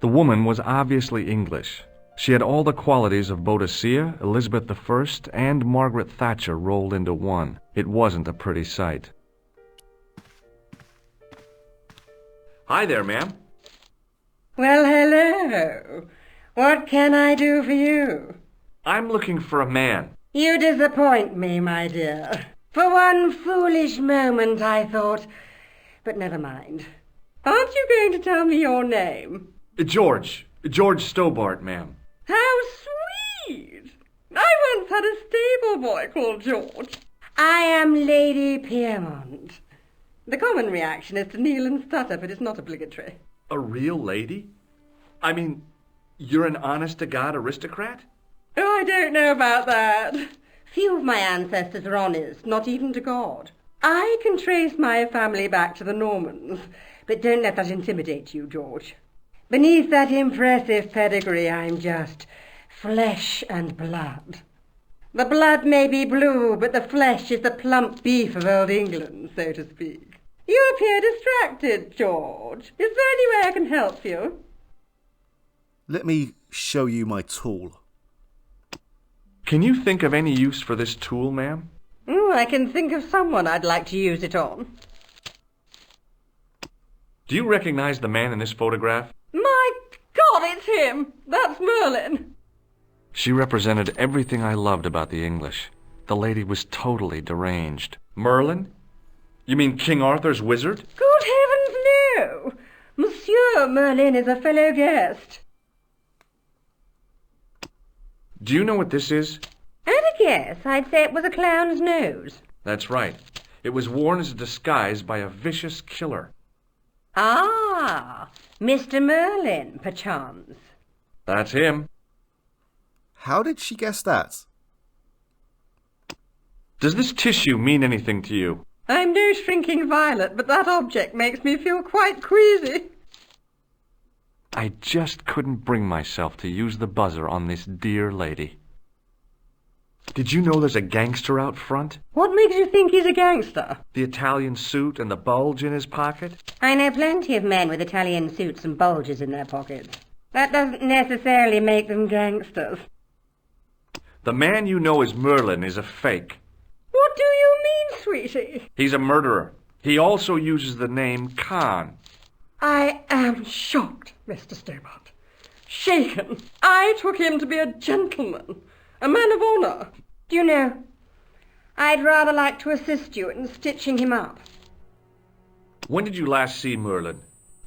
The woman was obviously English. She had all the qualities of Boadicea, Elizabeth I, and Margaret Thatcher rolled into one. It wasn't a pretty sight. Hi there, ma'am. Well, hello. What can I do for you? I'm looking for a man. You disappoint me, my dear. For one foolish moment I thought... But never mind. Aren't you going to tell me your name? George Stobart, ma'am. How sweet! I once had a stable boy called George. I am Lady Piermont. The common reaction is to kneel and stutter, but it's not obligatory. A real lady? I mean, you're an honest-to-God aristocrat? Oh, I don't know about that. Few of my ancestors are honest, not even to God. I can trace my family back to the Normans, but don't let that intimidate you, George. Beneath that impressive pedigree, I'm just flesh and blood. The blood may be blue, but the flesh is the plump beef of old England, so to speak. You appear distracted, George. Is there any way I can help you? Let me show you my tool. Can you think of any use for this tool, ma'am? I can think of someone I'd like to use it on. Do you recognize the man in this photograph? My God, it's him! That's Merlin! She represented everything I loved about the English. The lady was totally deranged. Merlin? You mean King Arthur's wizard? Good heavens, no! Monsieur Merlin is a fellow guest. Do you know what this is? At a guess, I'd say it was a clown's nose. That's right. It was worn as a disguise by a vicious killer. Ah, Mr. Merlin, perchance. That's him. How did she guess that? Does this tissue mean anything to you? I'm no shrinking violet, but that object makes me feel quite queasy. I just couldn't bring myself to use the buzzer on this dear lady. Did you know there's a gangster out front? What makes you think he's a gangster? The Italian suit and the bulge in his pocket? I know plenty of men with Italian suits and bulges in their pockets. That doesn't necessarily make them gangsters. The man you know as Merlin is a fake. What do you mean, sweetie? He's a murderer. He also uses the name Khan. I am shocked, Mr. Stobart. Shaken. I took him to be a gentleman, a man of honour. Do you know, I'd rather like to assist you in stitching him up. When did you last see Merlin?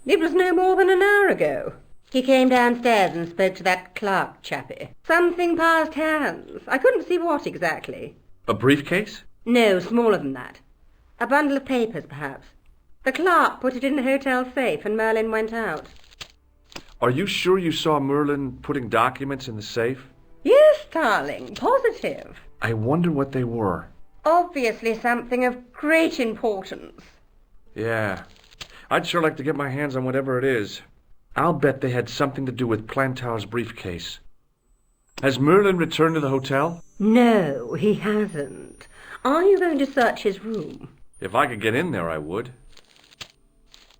It was no more than an hour ago. He came downstairs and spoke to that clerk chappie. Something passed hands. I couldn't see what exactly. A briefcase? No, smaller than that. A bundle of papers, perhaps. The clerk put it in the hotel safe and Merlin went out. Are you sure you saw Merlin putting documents in the safe? Yes, darling, positive. I wonder what they were. Obviously something of great importance. Yeah, I'd sure like to get my hands on whatever it is. I'll bet they had something to do with Plantar's briefcase. Has Merlin returned to the hotel? No, he hasn't. Are you going to search his room? If I could get in there, I would.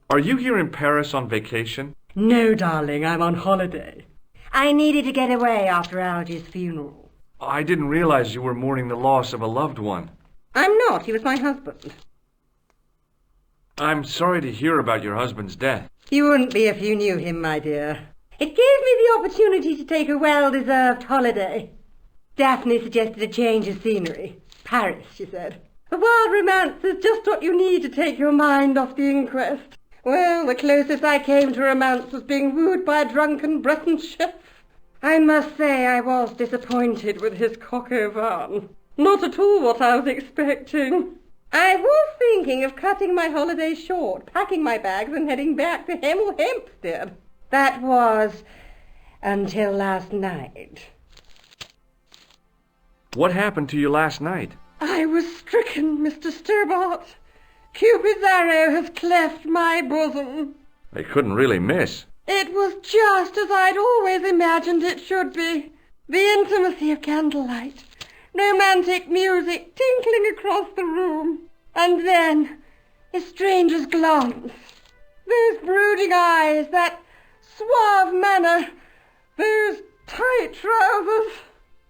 Are you here in Paris on vacation? No, darling, I'm on holiday. I needed to get away after Algy's funeral. I didn't realize you were mourning the loss of a loved one. I'm not. He was my husband. I'm sorry to hear about your husband's death. You wouldn't be if you knew him, my dear. It gave me the opportunity to take a well-deserved holiday. Daphne suggested a change of scenery. Paris, she said. A wild romance is just what you need to take your mind off the inquest. Well, the closest I came to romance was being wooed by a drunken Breton chef. I must say I was disappointed with his coq au vin. Not at all what I was expecting. I was thinking of cutting my holiday short, packing my bags and heading back to Hemel Hempstead. That was until last night. What happened to you last night? I was stricken, Mr. Stobart. Cupid's arrow has cleft my bosom. They couldn't really miss. It was just as I'd always imagined it should be. The intimacy of candlelight, romantic music tinkling across the room, and then a stranger's glance. Those brooding eyes, that suave manner. There's tight trousers.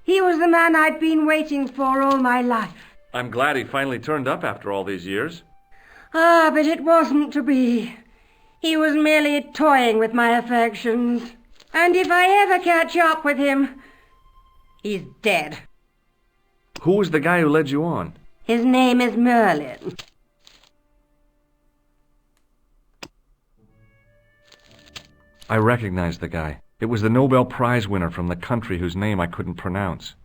He was the man I'd been waiting for all my life. I'm glad he finally turned up after all these years. Ah, but it wasn't to be. He was merely toying with my affections. And if I ever catch up with him, he's dead. Who was the guy who led you on? His name is Merlin. I recognized the guy. It was the Nobel Prize winner from the country whose name I couldn't pronounce.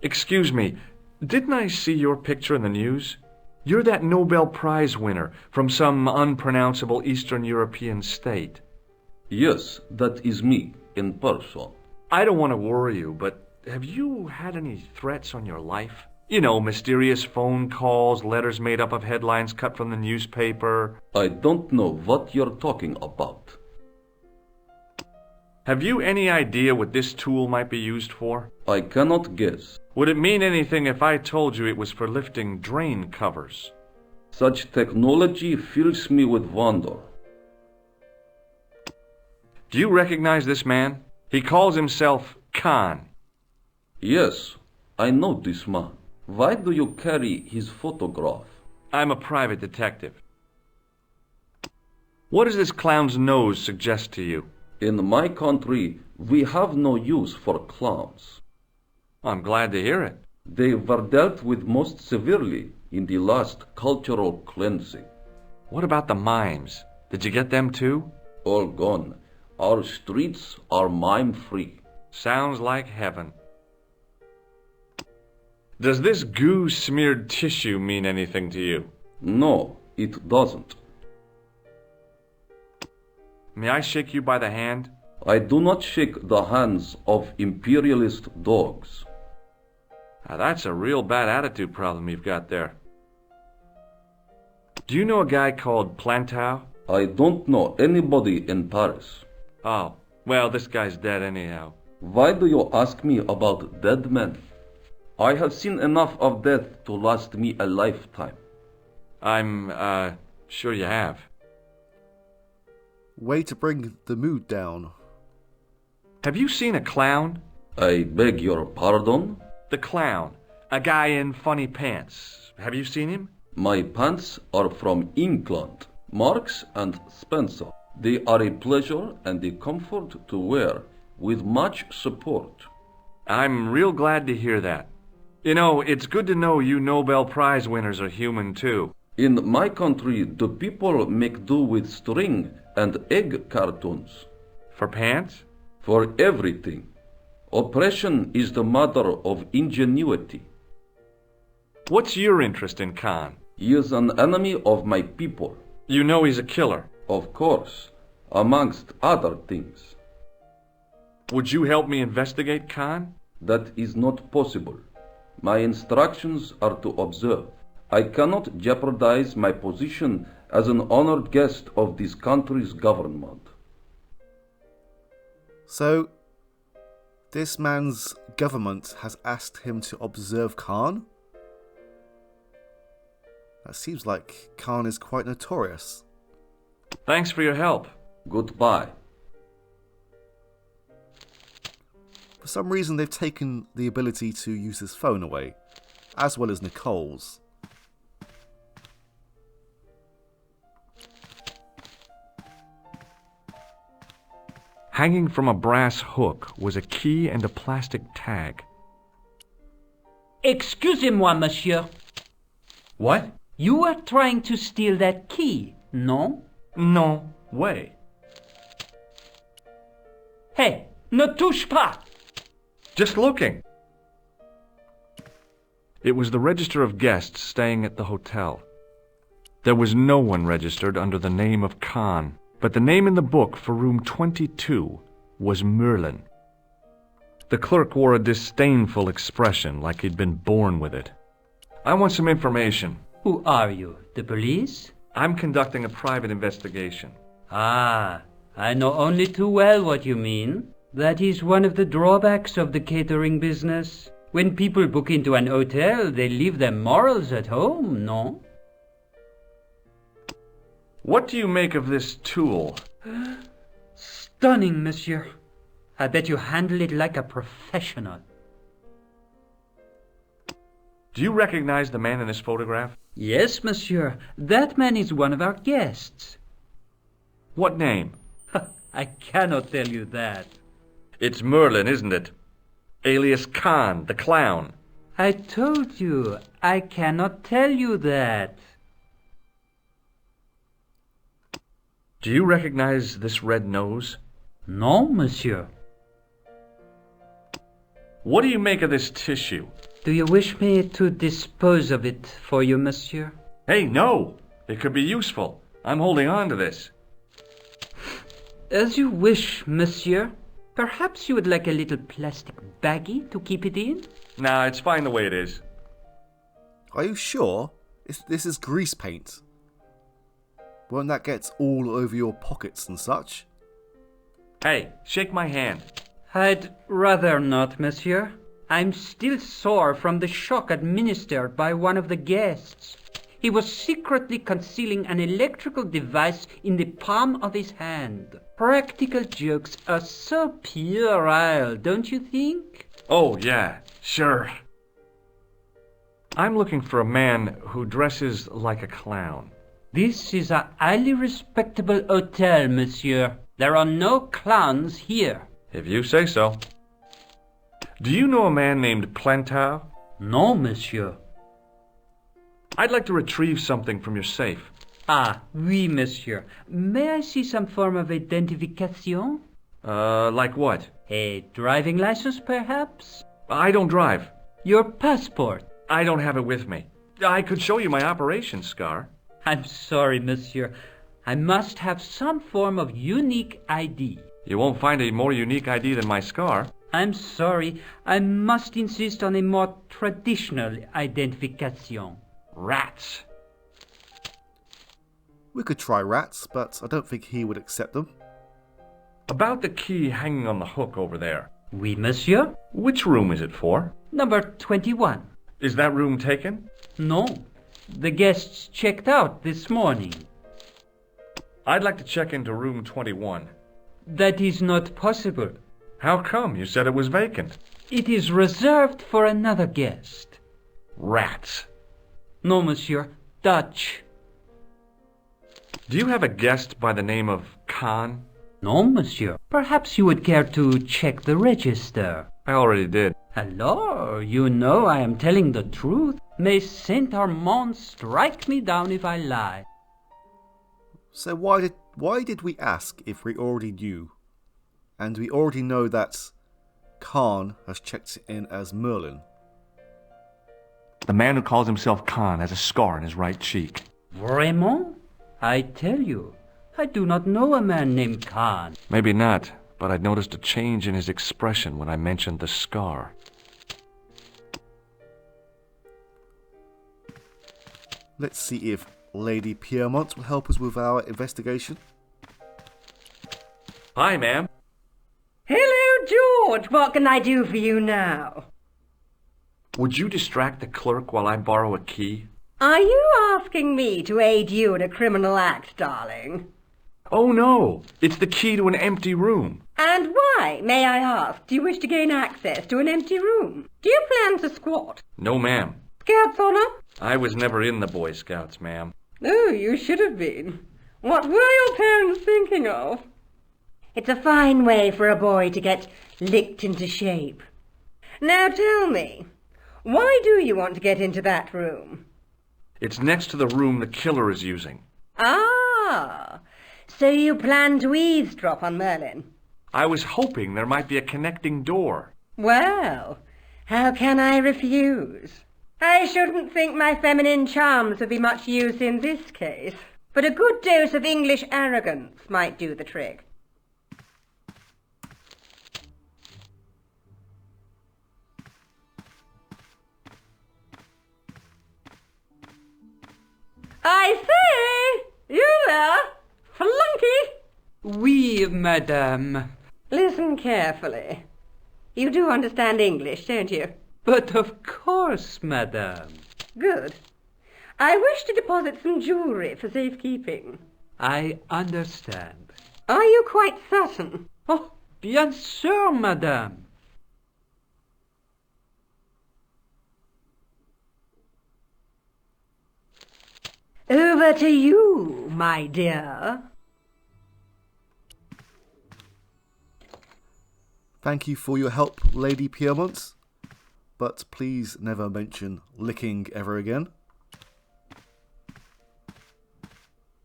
Excuse me, didn't I see your picture in the news? You're that Nobel Prize winner from some unpronounceable Eastern European state. Yes, that is me, in person. I don't want to worry you, but have you had any threats on your life? You know, mysterious phone calls, letters made up of headlines cut from the newspaper. I don't know what you're talking about. Have you any idea what this tool might be used for? I cannot guess. Would it mean anything if I told you it was for lifting drain covers? Such technology fills me with wonder. Do you recognize this man? He calls himself Khan. Yes, I know this man. Why do you carry his photograph? I'm a private detective. What does this clown's nose suggest to you? In my country, we have no use for clowns. I'm glad to hear it. They were dealt with most severely in the last cultural cleansing. What about the mimes? Did you get them too? All gone. Our streets are mime-free. Sounds like heaven. Does this goo-smeared tissue mean anything to you? No, it doesn't. May I shake you by the hand? I do not shake the hands of imperialist dogs. Now, that's a real bad attitude problem you've got there. Do you know a guy called Plantow? I don't know anybody in Paris. Oh, well, this guy's dead anyhow. Why do you ask me about dead men? I have seen enough of death to last me a lifetime. I'm, sure you have. Way to bring the mood down. Have you seen a clown? I beg your pardon? The clown. A guy in funny pants. Have you seen him? My pants are from England, Marks and Spencer. They are a pleasure and a comfort to wear, with much support. I'm real glad to hear that. You know, it's good to know you Nobel Prize winners are human too. In my country, the people make do with string and egg cartoons. For pants? For everything. Oppression is the mother of ingenuity. What's your interest in Khan? He is an enemy of my people. You know he's a killer. Of course, amongst other things. Would you help me investigate Khan? That is not possible. My instructions are to observe. I cannot jeopardize my position as an honored guest of this country's government. So, this man's government has asked him to observe Khan? That seems like Khan is quite notorious. Thanks for your help. Goodbye. For some reason, they've taken the ability to use his phone away, as well as Nicole's. Hanging from a brass hook was a key and a plastic tag. Excusez-moi, monsieur. What? You are trying to steal that key, no? No way. Hey, ne touche pas! Just looking. It was the register of guests staying at the hotel. There was no one registered under the name of Khan, but the name in the book for room 22 was Merlin. The clerk wore a disdainful expression like he'd been born with it. I want some information. Who are you, the police? I'm conducting a private investigation. Ah, I know only too well what you mean. That is one of the drawbacks of the catering business. When people book into an hotel, they leave their morals at home, no? What do you make of this tool? Stunning, monsieur. I bet you handle it like a professional. Do you recognize the man in this photograph? Yes, monsieur. That man is one of our guests. What name? I cannot tell you that. It's Merlin, isn't it? Alias Khan, the clown. I told you, I cannot tell you that. Do you recognize this red nose? No, monsieur. What do you make of this tissue? Do you wish me to dispose of it for you, monsieur? Hey, no! It could be useful. I'm holding on to this. As you wish, monsieur. Perhaps you would like a little plastic baggie to keep it in? Nah, it's fine the way it is. Are you sure? This is grease paint. Won't that get all over your pockets and such? Hey, shake my hand. I'd rather not, monsieur. I'm still sore from the shock administered by one of the guests. He was secretly concealing an electrical device in the palm of his hand. Practical jokes are so puerile, don't you think? Oh, yeah, sure. I'm looking for a man who dresses like a clown. This is a highly respectable hotel, monsieur. There are no clowns here. If you say so. Do you know a man named Plantar? No, monsieur. I'd like to retrieve something from your safe. Ah, oui, monsieur. May I see some form of identification? Like what? A driving license, perhaps? I don't drive. Your passport? I don't have it with me. I could show you my operation scar. I'm sorry, monsieur. I must have some form of unique ID. You won't find a more unique ID than my scar. I'm sorry. I must insist on a more traditional identification. Rats. We could try rats, but I don't think he would accept them. About the key hanging on the hook over there. Oui, monsieur. Which room is it for? Number 21. Is that room taken? No. The guests checked out this morning. I'd like to check into room 21. That is not possible. How come? You said it was vacant. It is reserved for another guest. Rats. No, monsieur. Dutch. Do you have a guest by the name of Khan? No, monsieur. Perhaps you would care to check the register. I already did. Hello, you know I am telling the truth. May Saint Armand strike me down if I lie. So why did we ask if we already knew? And we already know that Khan has checked in as Merlin. The man who calls himself Khan has a scar on his right cheek. Vraiment? I tell you, I do not know a man named Khan. Maybe not, but I noticed a change in his expression when I mentioned the scar. Let's see if Lady Piermont will help us with our investigation. Hi, ma'am. Hello, George. What can I do for you now? Would you distract the clerk while I borrow a key? Are you asking me to aid you in a criminal act, darling? Oh, no. It's the key to an empty room. And why, may I ask, do you wish to gain access to an empty room? Do you plan to squat? No, ma'am. Scouts honor? I was never in the Boy Scouts, ma'am. Oh, you should have been. What were your parents thinking of? It's a fine way for a boy to get licked into shape. Now tell me, why do you want to get into that room? It's next to the room the killer is using. Ah, so you plan to eavesdrop on Merlin? I was hoping there might be a connecting door. Well, how can I refuse? I shouldn't think my feminine charms would be much use in this case, but a good dose of English arrogance might do the trick. I say! You there! Flunky! Oui, madame. Listen carefully. You do understand English, don't you? But of course, madame. Good. I wish to deposit some jewellery for safekeeping. I understand. Are you quite certain? Oh, bien sûr, madame. Over to you, my dear. Thank you for your help, Lady Piermont, but please never mention licking ever again.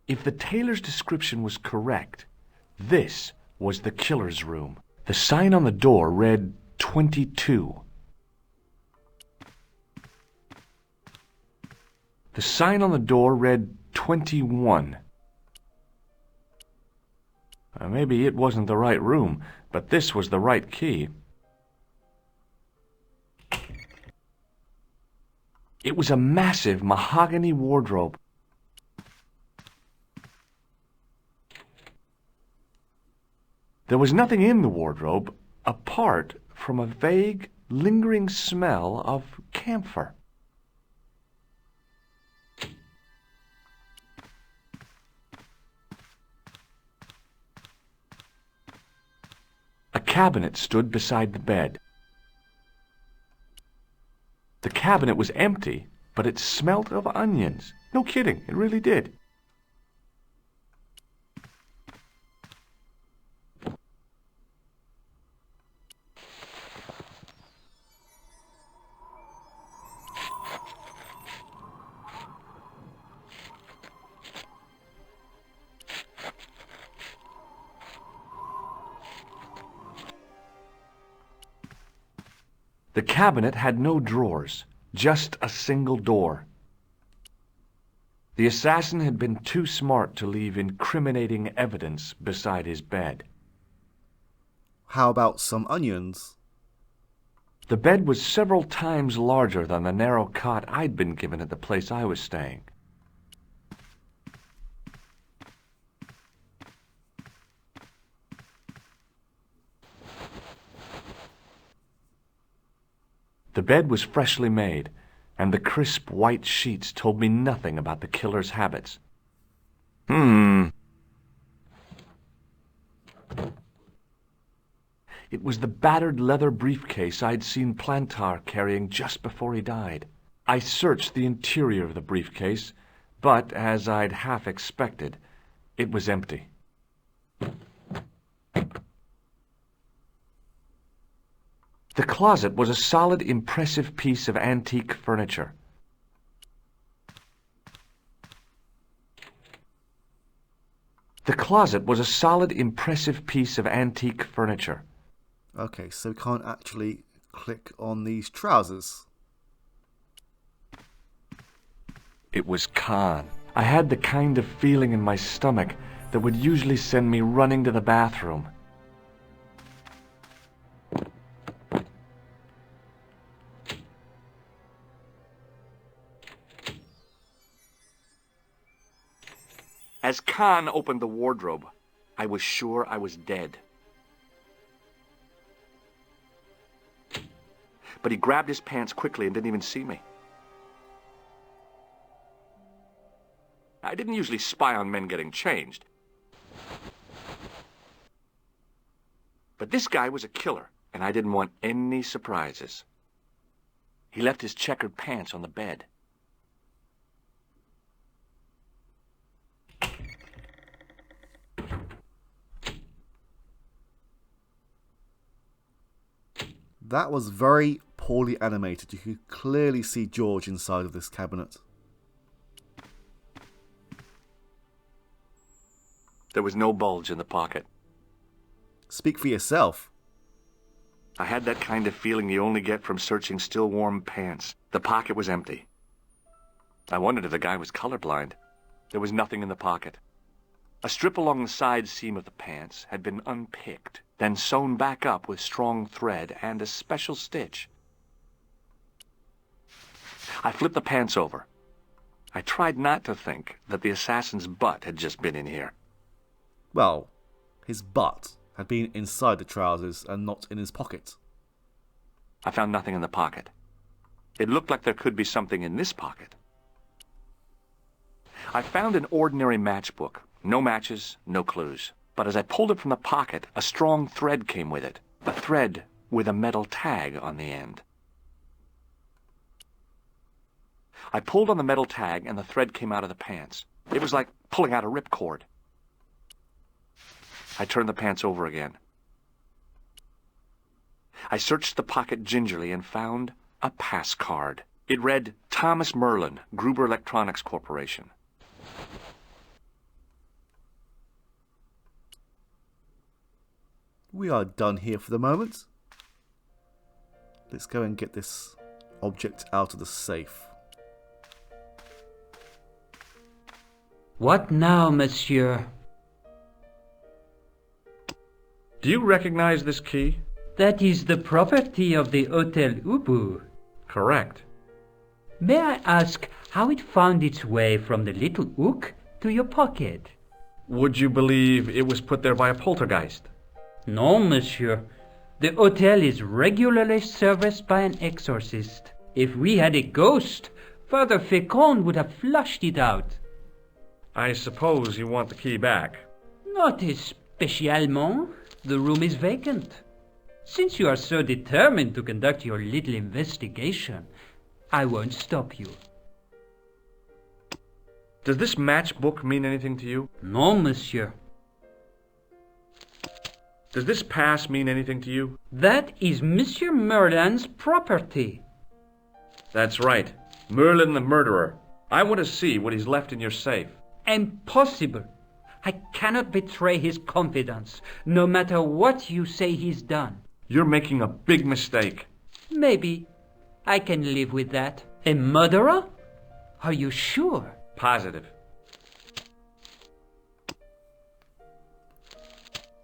If the tailor's description was correct, this was the killer's room. The sign on the door read 22. The sign on the door read 21. Maybe it wasn't the right room, but this was the right key. It was a massive mahogany wardrobe. There was nothing in the wardrobe apart from a vague, lingering smell of camphor. A cabinet stood beside the bed. The cabinet was empty, but it smelt of onions. No kidding, it really did. The cabinet had no drawers, just a single door. The assassin had been too smart to leave incriminating evidence beside his bed. How about some onions? The bed was several times larger than the narrow cot I'd been given at the place I was staying. The bed was freshly made, and the crisp white sheets told me nothing about the killer's habits. It was the battered leather briefcase I'd seen Plantar carrying just before he died. I searched the interior of the briefcase, but, as I'd half expected, it was empty. The closet was a solid, impressive piece of antique furniture. The closet was a solid, impressive piece of antique furniture. Okay, so we can't actually click on these trousers. It was Khan. I had the kind of feeling in my stomach that would usually send me running to the bathroom. As Khan opened the wardrobe, I was sure I was dead. But he grabbed his pants quickly and didn't even see me. I didn't usually spy on men getting changed. But this guy was a killer, and I didn't want any surprises. He left his checkered pants on the bed. That was very poorly animated. You could clearly see George inside of this cabinet. There was no bulge in the pocket. Speak for yourself. I had that kind of feeling you only get from searching still warm pants. The pocket was empty. I wondered if the guy was colorblind. There was nothing in the pocket. A strip along the side seam of the pants had been unpicked, then sewn back up with strong thread and a special stitch. I flipped the pants over. I tried not to think that the assassin's butt had just been in here. Well, his butt had been inside the trousers and not in his pocket. I found nothing in the pocket. It looked like there could be something in this pocket. I found an ordinary matchbook, No matches, no clues. But as I pulled it from the pocket, a strong thread came with it. A thread with a metal tag on the end. I pulled on the metal tag and the thread came out of the pants. It was like pulling out a ripcord. I turned the pants over again. I searched the pocket gingerly and found a pass card. It read, Thomas Merlin, Gruber Electronics Corporation. We are done here for the moment. Let's go and get this object out of the safe. What now, monsieur? Do you recognize this key? That is the property of the Hotel Ubu. Correct. May I ask how it found its way from the little hook to your pocket? Would you believe it was put there by a poltergeist? No, monsieur. The hotel is regularly serviced by an exorcist. If we had a ghost, Father Fécond would have flushed it out. I suppose you want the key back. Not especialement. The room is vacant. Since you are so determined to conduct your little investigation, I won't stop you. Does this matchbook mean anything to you? No, monsieur. Does this pass mean anything to you? That is Monsieur Merlin's property. That's right. Merlin the murderer. I want to see what he's left in your safe. Impossible. I cannot betray his confidence, no matter what you say he's done. You're making a big mistake. Maybe. I can live with that. A murderer? Are you sure? Positive.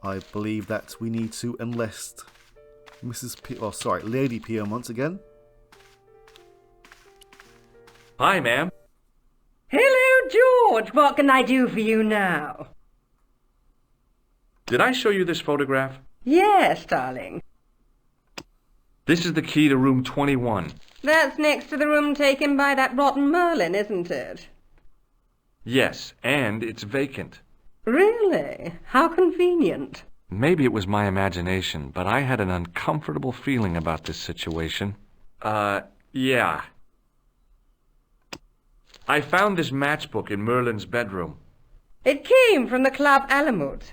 I believe that we need to enlist Lady Piermont again. Hi, ma'am. Hello, George. What can I do for you now? Did I show you this photograph? Yes, darling. This is the key to room 21. That's next to the room taken by that rotten Merlin, isn't it? Yes, and it's vacant. Really? How convenient. Maybe it was my imagination, but I had an uncomfortable feeling about this situation. Yeah. I found this matchbook in Merlin's bedroom. It came from the Club Alamut.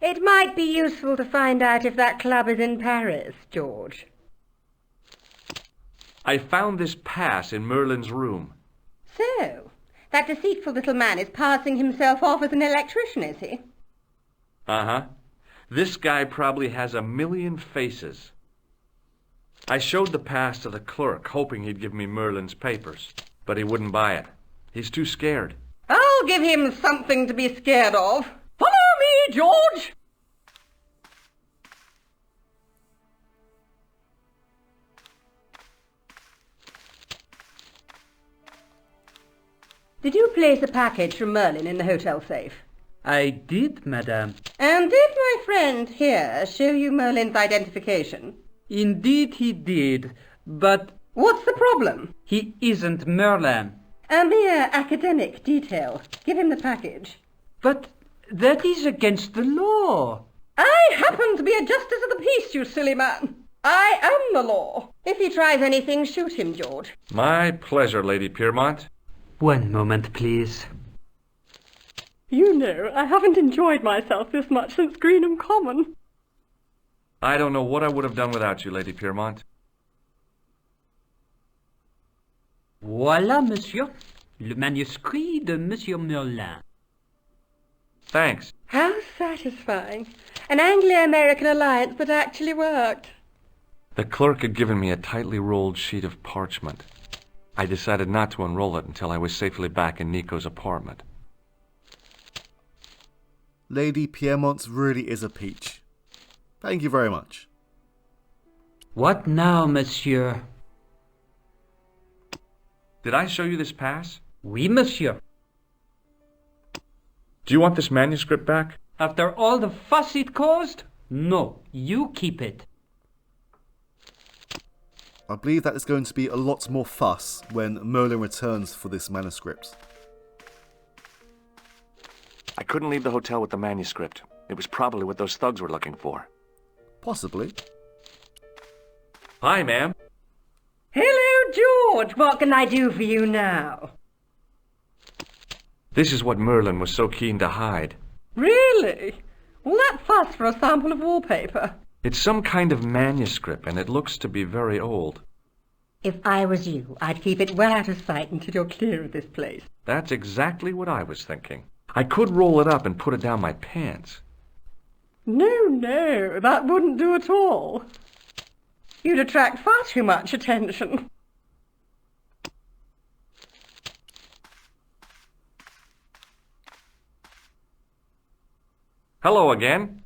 It might be useful to find out if that club is in Paris, George. I found this pass in Merlin's room. So, that deceitful little man is passing himself off as an electrician, is he? Uh-huh. This guy probably has a million faces. I showed the pass to the clerk, hoping he'd give me Merlin's papers, but he wouldn't buy it. He's too scared. I'll give him something to be scared of. Follow me, George! Did you place a package from Merlin in the hotel safe? I did, madame. And did my friend here show you Merlin's identification? Indeed he did, but What's the problem? he isn't Merlin. A mere academic detail. Give him the package. But that is against the law. I happen to be a justice of the peace, you silly man. I am the law. If he tries anything, shoot him, George. My pleasure, Lady Piermont. One moment, please. You know, I haven't enjoyed myself this much since Greenham Common. I don't know what I would have done without you, Lady Piermont. Voilà, monsieur. Le manuscrit de Monsieur Merlin. Thanks. How satisfying. An Anglo-American alliance that actually worked. The clerk had given me a tightly rolled sheet of parchment. I decided not to unroll it until I was safely back in Nico's apartment. Lady Piermont really is a peach. Thank you very much. What now, monsieur? Did I show you this pass? Oui, monsieur. Do you want this manuscript back? After all the fuss it caused? No, you keep it. I believe that is going to be a lot more fuss when Merlin returns for this manuscript. I couldn't leave the hotel with the manuscript. It was probably what those thugs were looking for. Possibly. Hi, ma'am. Hello, George. What can I do for you now? This is what Merlin was so keen to hide. Really? Well, that fuss for a sample of wallpaper. It's some kind of manuscript, and it looks to be very old. If I was you, I'd keep it well out of sight until you're clear of this place. That's exactly what I was thinking. I could roll it up and put it down my pants. No, that wouldn't do at all. You'd attract far too much attention. Hello again.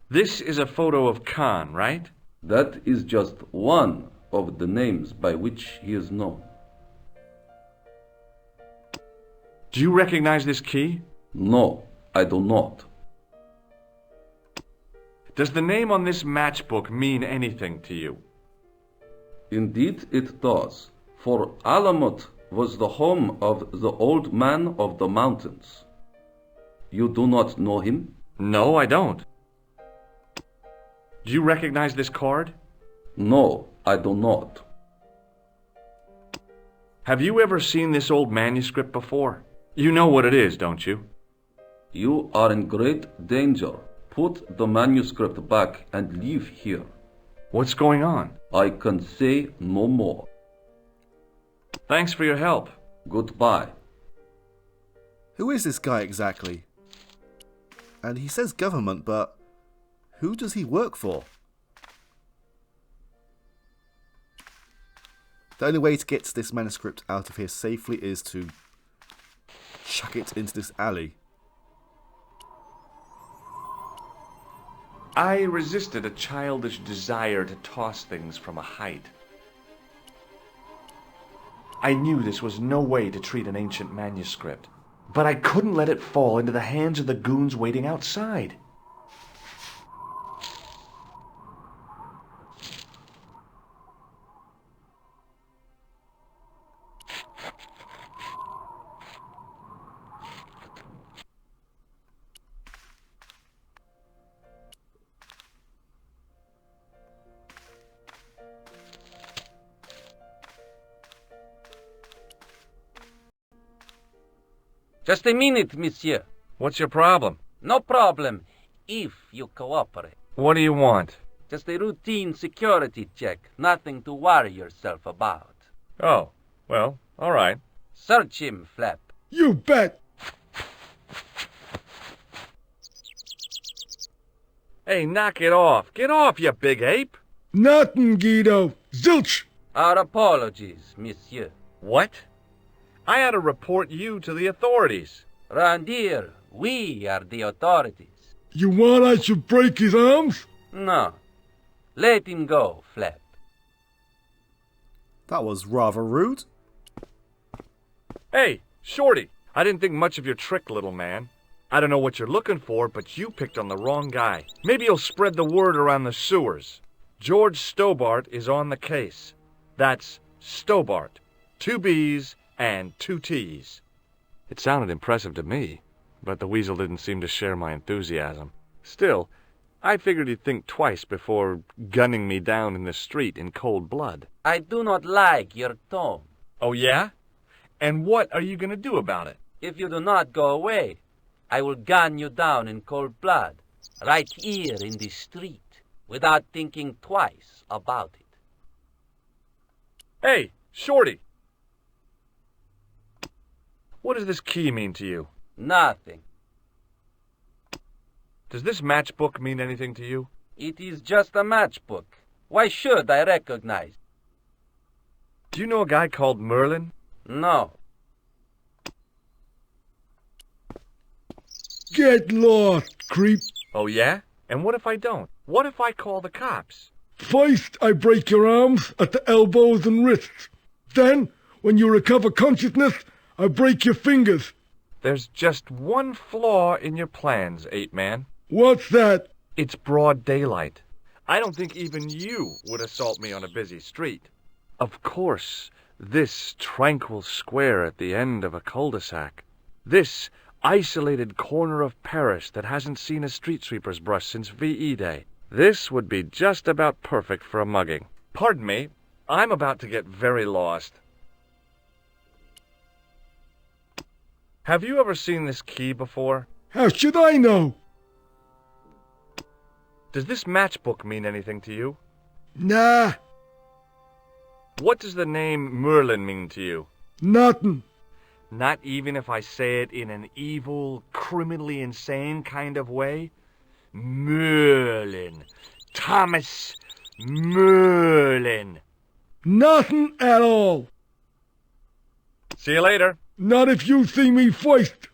This is a photo of Khan, right? That is just one of the names by which he is known. Do you recognize this key? No, I do not. Does the name on this matchbook mean anything to you? Indeed it does, for Alamut was the home of the old man of the mountains. You do not know him? No, I don't. Do you recognize this card? No, I do not. Have you ever seen this old manuscript before? You know what it is, don't you? You are in great danger. Put the manuscript back and leave here. What's going on? I can say no more. Thanks for your help. Goodbye. Who is this guy exactly? And he says government, but who does he work for? The only way to get this manuscript out of here safely is to chuck it into this alley. I resisted a childish desire to toss things from a height. I knew this was no way to treat an ancient manuscript, but I couldn't let it fall into the hands of the goons waiting outside. Just a minute, monsieur. What's your problem? No problem, if you cooperate. What do you want? Just a routine security check, nothing to worry yourself about. Oh, well, all right. Search him, Flap. You bet. Hey, knock it off. Get off, you big ape. Nothing, Guido. Zilch. Our apologies, monsieur. What? I had to report you to the authorities. Round here, we are the authorities. You want I should break his arms? No. Let him go, Flap. That was rather rude. Hey, Shorty, I didn't think much of your trick, little man. I don't know what you're looking for, but you picked on the wrong guy. Maybe you'll spread the word around the sewers. George Stobart is on the case. That's Stobart. 2 B's and 2 T's. It sounded impressive to me, but the weasel didn't seem to share my enthusiasm. Still, I figured he'd think twice before gunning me down in the street in cold blood. I do not like your tone. Oh, yeah? And what are you going to do about it? If you do not go away, I will gun you down in cold blood, right here in the street, without thinking twice about it. Hey, Shorty! What does this key mean to you? Nothing. Does this matchbook mean anything to you? It is just a matchbook. Why should I recognize? Do you know a guy called Merlin? No. Get lost, creep. Oh, yeah? And what if I don't? What if I call the cops? First, I break your arms at the elbows and wrists. Then, when you recover consciousness, I break your fingers. There's just one flaw in your plans, Ape-Man. What's that? It's broad daylight. I don't think even you would assault me on a busy street. Of course, this tranquil square at the end of a cul-de-sac. This isolated corner of Paris that hasn't seen a street sweeper's brush since VE Day. This would be just about perfect for a mugging. Pardon me, I'm about to get very lost. Have you ever seen this key before? How should I know? Does this matchbook mean anything to you? Nah, What does the name Merlin mean to you? nothing. Not even if I say it in an evil, criminally insane kind of way? Merlin. Thomas Merlin. Nothing at all. See you later. Not if you see me first.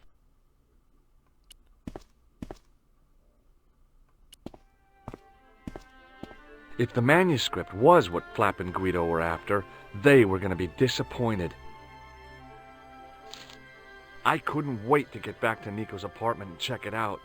If the manuscript was what Flap and Guido were after, they were going to be disappointed. I couldn't wait to get back to Nico's apartment and check it out.